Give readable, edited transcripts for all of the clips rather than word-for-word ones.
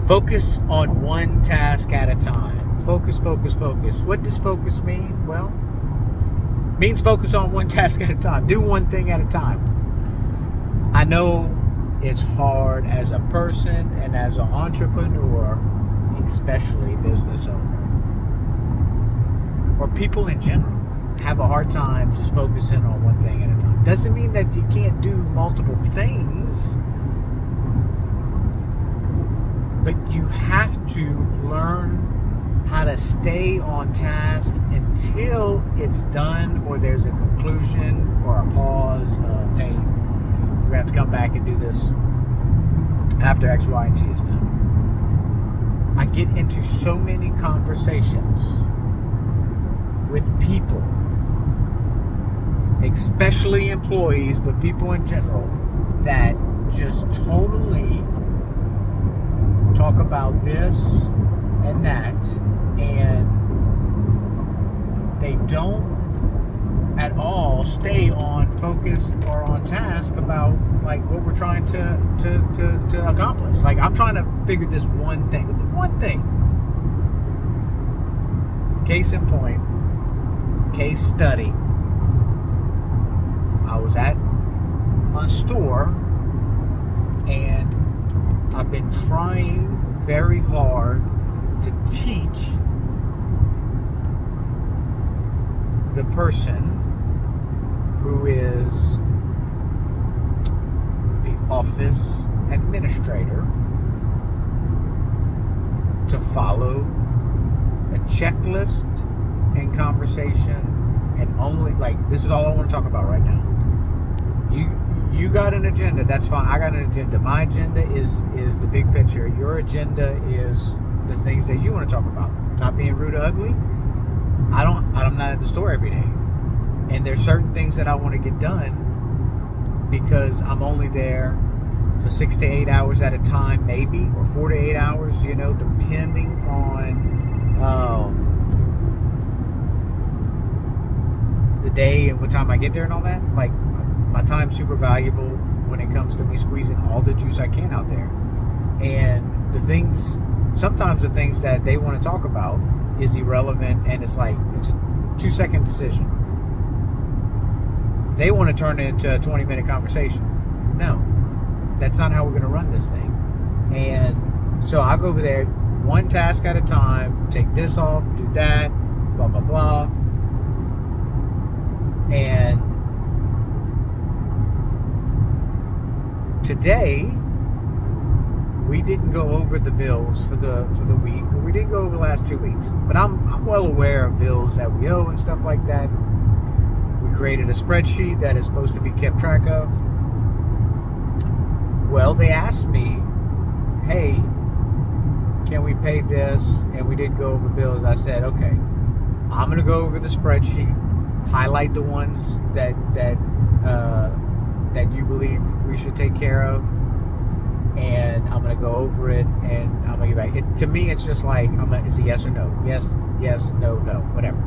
Focus on one task at a time. Focus, focus, focus. What does focus mean? Well, means focus on one task at a time. Do one thing at a time. I know it's hard as a person and as an entrepreneur, especially business owner, or people in general, have a hard time just focusing on one thing at a time. Doesn't mean that you can't do multiple things, but you have to learn how to stay on task until it's done, or there's a conclusion or a pause of, hey, we're going to have to come back and do this after X, Y, and Z is done. I get into so many conversations with people, especially employees, but people in general, that just totally talk about this and that, and they don't at all stay on focus or on task about like what we're trying to accomplish. Like, I'm trying to figure this one thing. Case in point, case study. I was at my store, and I've been trying very hard to teach the person who is the office administrator to follow a checklist and conversation, and only, like, this is all I want to talk about right now. You got an agenda, that's fine. I got an agenda. My agenda is the big picture. Your agenda is the things that you want to talk about. Not being rude or ugly. I'm not at the store every day, and there's certain things that I want to get done because I'm only there for 6 to 8 hours at a time, maybe, or 4 to 8 hours, depending on the day and what time I get there and all that. Like, my time's super valuable when it comes to me squeezing all the juice I can out there. And sometimes the things that they want to talk about is irrelevant, and it's a 2-second decision. They want to turn it into a 20-minute conversation. No, that's not how we're going to run this thing. And so I go over there, one task at a time, take this off, do that, blah, blah, blah. And today, we didn't go over the bills for the week. We didn't go over the last 2 weeks. But I'm well aware of bills that we owe and stuff like that. We created a spreadsheet that is supposed to be kept track of. Well, they asked me, hey, can we pay this? And we didn't go over bills. I said, okay, I'm going to go over the spreadsheet, highlight the ones that you believe we should take care of, and I'm going to go over it, and I'm going to get back. To me, it's just like, it's a yes or no. Yes, no, no, whatever.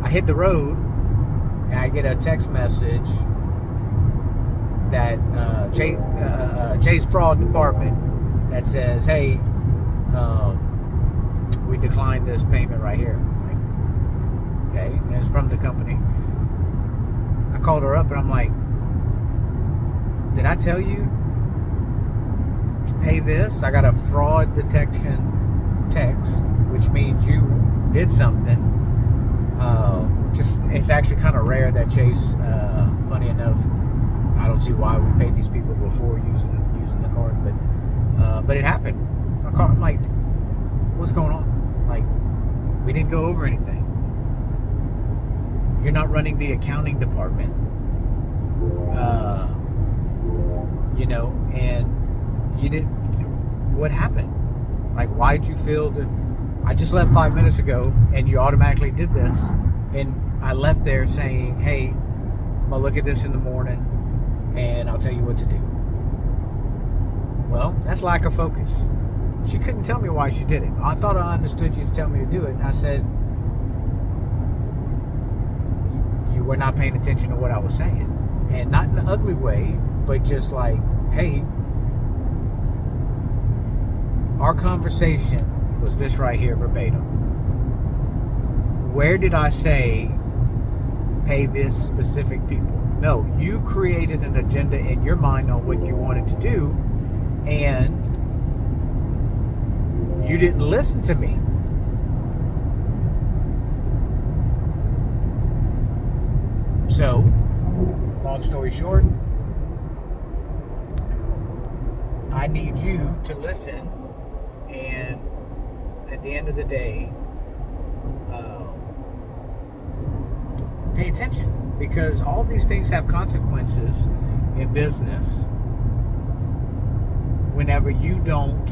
I hit the road, and I get a text message that Jay's fraud department that says, hey, we declined this payment right here. Like, okay, and it's from the company. I called her up, and I'm like, did I tell you to pay this? I got a fraud detection text, which means you did something. It's actually kind of rare that Chase, funny enough, I don't see why we paid these people before using the card, but it happened. I'm like, what's going on? Like, we didn't go over anything. You're not running the accounting department. And you didn't. What happened? Like, why'd you feel that I just left 5 minutes ago and you automatically did this? And I left there saying, hey, I'm gonna look at this in the morning and I'll tell you what to do. Well, that's lack of focus. She couldn't tell me why she did it. I thought I understood you to tell me to do it, and I said, you were not paying attention to what I was saying. And not in an ugly way, but just like, hey, conversation was this right here verbatim. Where did I say pay this specific people? No, you created an agenda in your mind on what you wanted to do, and you didn't listen to me. So, long story short, I need you to listen, and at the end of the day, pay attention, because all these things have consequences in business whenever you don't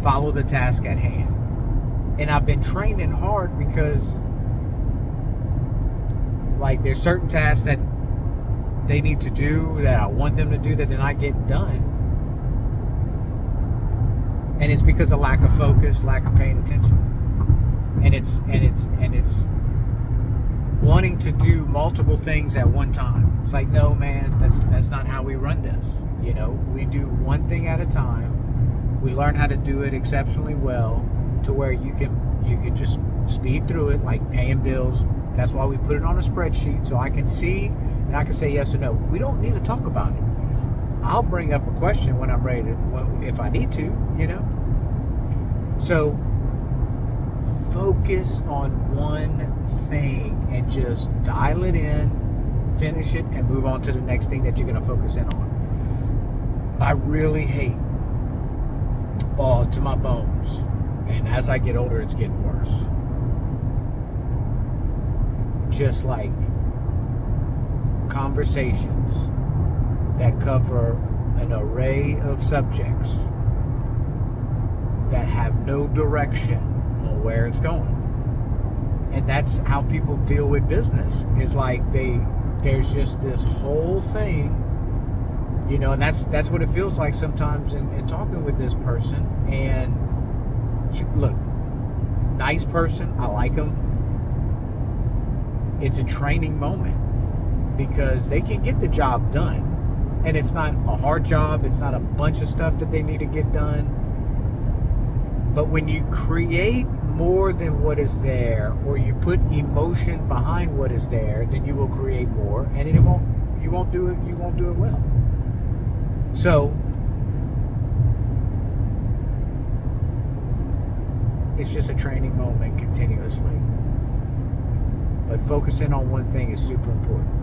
follow the task at hand. And I've been training hard because, like, there's certain tasks that they need to do that I want them to do that they're not getting done. And it's because of lack of focus, lack of paying attention. And it's wanting to do multiple things at one time. It's like, no, man, that's not how we run this. You know, we do one thing at a time. We learn how to do it exceptionally well to where you can just speed through it, like paying bills. That's why we put it on a spreadsheet so I can see and I can say yes or no. We don't need to talk about it. I'll bring up a question when I'm ready to, if I need to, you know. So focus on one thing and just dial it in, finish it, and move on to the next thing that you're going to focus in on. I really hate ball to my bones, and as I get older, it's getting worse. Just like conversations that cover an array of subjects that have no direction on where it's going. And that's how people deal with business. It's like there's just this whole thing, you know, and that's what it feels like sometimes in talking with this person. And look, nice person, I like them. It's a training moment because they can get the job done. And it's not a hard job. It's not a bunch of stuff that they need to get done. But when you create more than what is there, or you put emotion behind what is there, then you will create more, and you won't do it well. So it's just a training moment continuously. But focusing on one thing is super important.